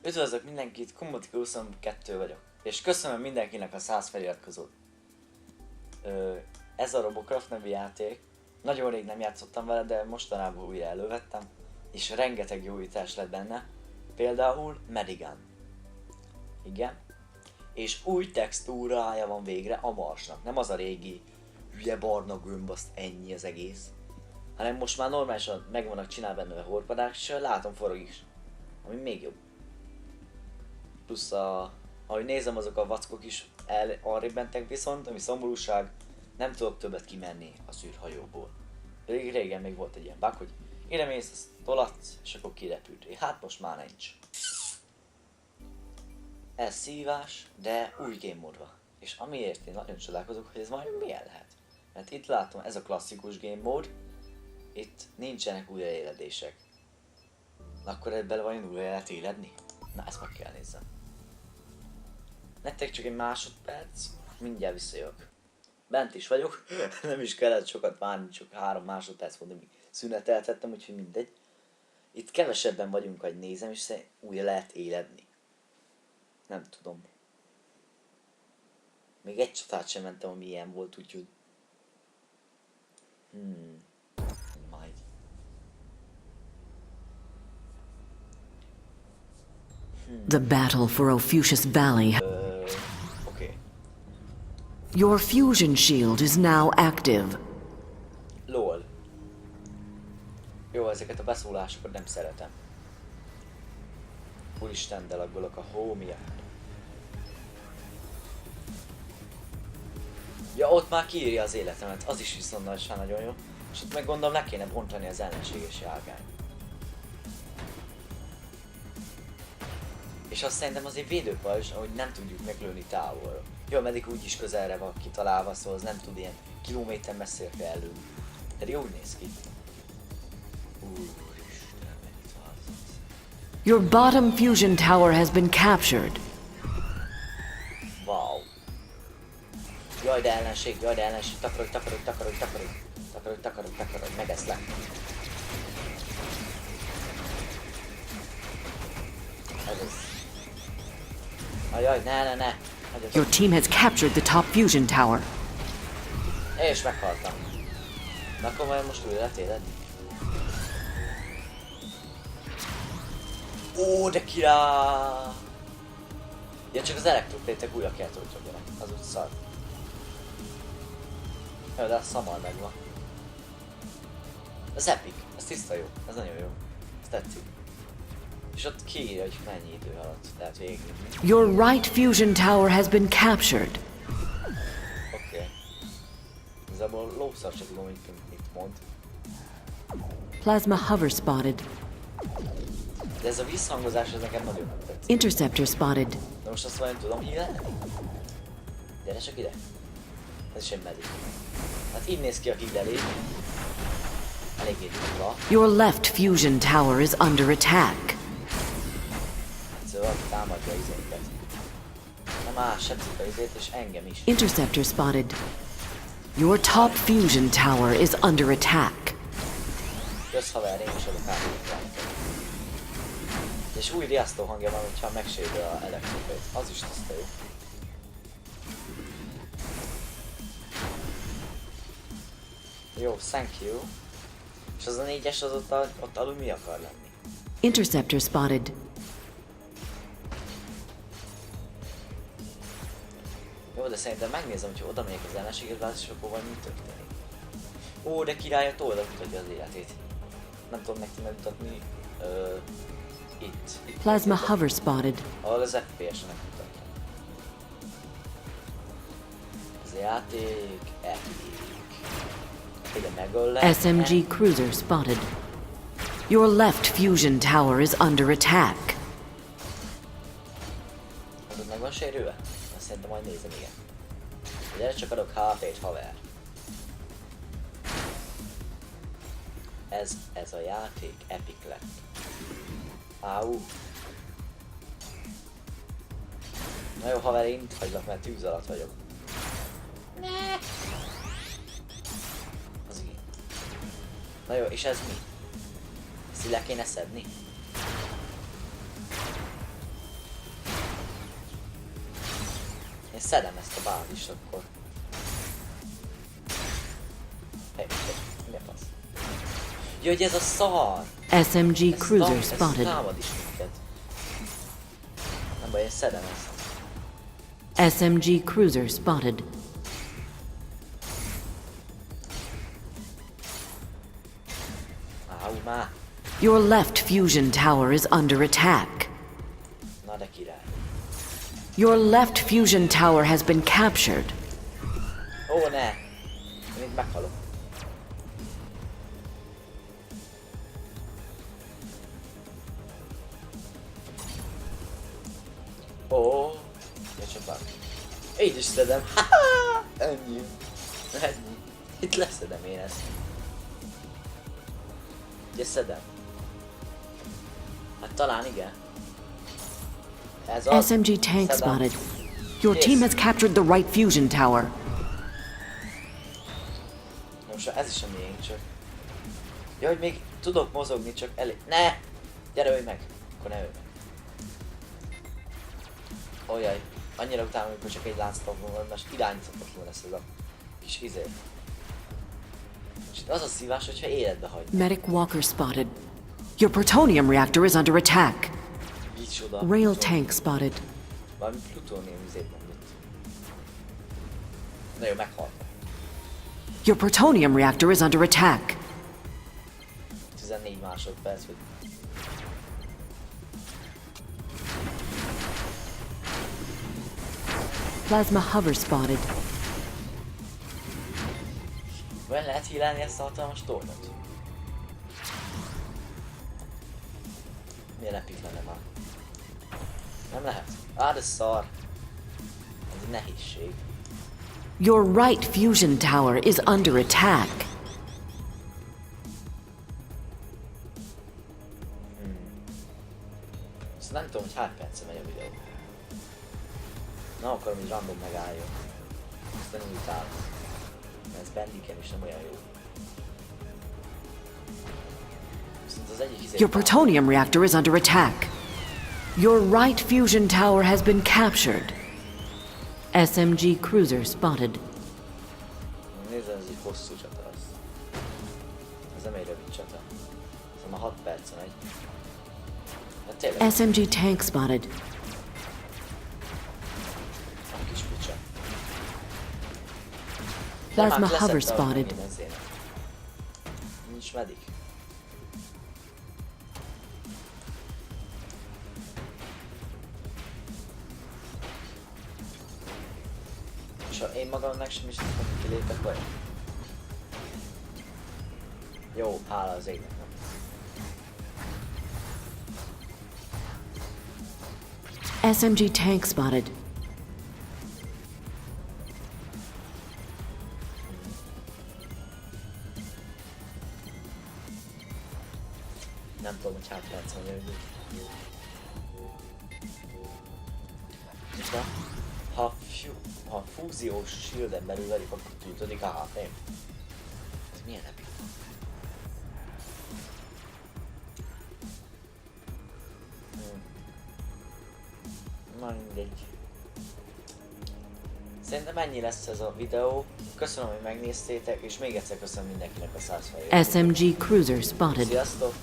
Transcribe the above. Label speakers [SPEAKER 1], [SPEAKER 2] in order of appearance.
[SPEAKER 1] Üdvözlök mindenkit, Kumbotika 22 vagyok. És köszönöm mindenkinek a 100 feliratkozót. Ez a Robocraft nevű játék. Nagyon rég nem játszottam vele, de mostanában újra elővettem. És rengeteg jó újítás lett benne. Például Medigan. Igen. És új textúrája van végre a Marsnak. Nem az a régi hülye barna gömb, azt ennyi az egész. Hanem most már normálisan meg vannak csinálva benne a horpadák, és látom forog is. Ami még jobb. Plusz ahogy nézem, azok a vackok is arrébb mentek, viszont ami szomorúság, nem tudok többet kimenni az űrhajóból. Pedig régen még volt egy ilyen bug, hogy ide mész, azt tolatsz, és akkor kirepült. Hát most már nincs. Ez szívás, de új game módva. És amiért én nagyon csodálkozok, hogy ez majd milyen lehet. Mert itt látom, ez a klasszikus game mód, itt nincsenek újraéledések. Akkor ebben van újra lehet éledni? Na, ezt meg kell nézzem. Nektek csak egy másodperc, mindjárt visszajövök. Bent is vagyok, nem is kellett sokat várni, csak 3 másodperc volt, amíg szüneteltettem, úgyhogy mindegy. Itt kevesebben vagyunk, hogy nézem, és újra lehet éledni. Nem tudom. Még egy csatát sem mentem, ami ilyen volt, úgyhogy... Majd.
[SPEAKER 2] The battle for Ophusius Valley.
[SPEAKER 1] Okay.
[SPEAKER 2] Your fusion shield is now active.
[SPEAKER 1] LOL. Jó, ezeket a beszólásokat nem szeretem. Úristen, de laggolok a hómiát. Ja, ott már kiírja az életemet, az is viszont nagyon jó. És ott meg gondolom le kéne bontani az ellenséges járgányt. És azt szerintem azért védőpajzs, ahogy nem tudjuk meglőni távolra. Jó, meddig úgyis közelre van kitalálva, szóval az nem tud ilyen kilométer messzire kell lőni. Pedig úgy néz ki. Úristen, mennyit változott.
[SPEAKER 2] Your bottom fusion tower has been captured.
[SPEAKER 1] Wow. Jaj, de ellenség, takarodj, megeszlek. Ez az. Ajaj, ne.
[SPEAKER 2] Your team has captured the top fusion tower.
[SPEAKER 1] És meghaltam. Na akkor majd most újra lehet éledni. Ó, de király! Ja, csak az elektroplétek újra kell töltődjenek. Az úgy szar. Jó, de a szamar megvan. Ez epic, ez tiszta jó, ez nagyon jó. Ez tetszik. És ott kiírja, hogy mennyi idő alatt lehet végigvinni.
[SPEAKER 2] Your right fusion tower has been captured.
[SPEAKER 1] Oké. Igazából lószar csak tudom, mit mond.
[SPEAKER 2] Plasma hover spotted.
[SPEAKER 1] De ez a visszhangozás, ez nekem nagyon nem tetszik.
[SPEAKER 2] Interceptor spotted.
[SPEAKER 1] De most azt majd tudom hívni? Gyere csak ide. Ez is egy medik. Hát így néz ki a hílelé. Eléggé durva.
[SPEAKER 2] Your left fusion tower is under attack.
[SPEAKER 1] Szóval támadja izénket. Nem más, sebzik a izét, és engem is.
[SPEAKER 2] Interceptor spotted. Your top fusion tower is under attack.
[SPEAKER 1] Jössz haver, én is adok át. És új riasztó hangja van, hogyha megsérül a elektrikait. Az is tiszta jó. Jó, thank you. És az a 4-es az ott alul mi akar lenni?
[SPEAKER 2] Interceptor spotted.
[SPEAKER 1] Jó, de szerintem megnézem, hogyha oda megyek az ellenséget, és akkor valami történik. Ó, de király a toldal mutatja az életét. Nem tudom nektek megmutatni. Itt.
[SPEAKER 2] Plasma hover spotted.
[SPEAKER 1] Ahol az FPS-nek mutatja. Az játék epic. Ide megöllek.
[SPEAKER 2] SMG cruiser spotted. Your left fusion tower is under attack.
[SPEAKER 1] Az meg van sérülve? Azt szerintem majd nézem, igen. Gyere, csak adok HP-t, haver. Ez a játék epic lett. Áú. Na jó, haver, én itt hagylak, mert tűz alatt vagyok. Ne. Az igen. Na jó, és ez mi? Ezt így le kéne szedni? szedem ezt a bázist akkor. Mi a fasz? Jaj, hogy ez a szar!
[SPEAKER 2] SMG cruiser
[SPEAKER 1] Ez
[SPEAKER 2] spotted.
[SPEAKER 1] támad is minket. Nem baj, én szedem ezt.
[SPEAKER 2] SMG cruiser spotted.
[SPEAKER 1] Áú, már!
[SPEAKER 2] Your left fusion tower is under attack.
[SPEAKER 1] Na de király.
[SPEAKER 2] Your left fusion tower has been captured.
[SPEAKER 1] Ó, ne! Én itt meghalok. Ó, ja csak bár. Így is szedem. Ennyi. Ennyi. Itt leszedem én ezt. Ugye szedem. Hát talán igen. Ez az.
[SPEAKER 2] SMG tank
[SPEAKER 1] Szedem.
[SPEAKER 2] spotted. Your team has captured the right fusion tower.
[SPEAKER 1] Most ez is a miénk csak. Ja, hogy még tudok mozogni, csak elég. Ne! Gyere, ölj meg! Akkor ne ölj meg. Ojjaj, annyira utálom, amikor csak egy lánctablón van, most irányíthatatlan lesz ez a kis izé. És itt az a szívás, hogyha életbe hagy.
[SPEAKER 2] Medic walker spotted. Your plutonium reactor is under attack.
[SPEAKER 1] Micsoda.
[SPEAKER 2] Rail tank spotted.
[SPEAKER 1] Valami plutónium izét mondott. Na jó, meghalt.
[SPEAKER 2] Your plutonium reactor is under attack.
[SPEAKER 1] 14 másodperc, hogy...
[SPEAKER 2] Plasma hover spotted.
[SPEAKER 1] Vajon lehet hílelni ezt a hatalmas tornyot? Milyen epik lenne már? Nem lehet. Á, de szar. Ez egy nehézség.
[SPEAKER 2] Your right fusion tower is under attack.
[SPEAKER 1] Ezt nem tudom, hogy hány perce megy a videó. Nem akarom, hogy random megálljon. Ezt nem utálom. Mert ez bendiken is nem olyan jó. Viszont az egyik izé...
[SPEAKER 2] Your plutonium reactor is under attack. Your right fusion tower has been captured. SMG cruiser spotted.
[SPEAKER 1] Nézd, ez egy hosszú csata lesz. Ez nem egy rövid csata. Ez már 6 percen egy. Hát tényleg,
[SPEAKER 2] SMG tank spotted.
[SPEAKER 1] a kis picsa.
[SPEAKER 2] Plasma hover spotted.
[SPEAKER 1] Nincs medik. És ha én magamnak sem is tudom, hogy kilépek vagy. Jó, hála az égnek.
[SPEAKER 2] SMG tank spotted.
[SPEAKER 1] Nem tudom, hogy hány perc van jövő. Ha fúziós shielden belül velük, akkor tűntödik a HP. Ez milyen epic? Na mindegy. Szerintem ennyi lesz ez a videó. Köszönöm, hogy megnéztétek, és még egyszer köszönöm mindenkinek a 100 fejét.
[SPEAKER 2] SMG cruiser spotted.
[SPEAKER 1] Sziasztok!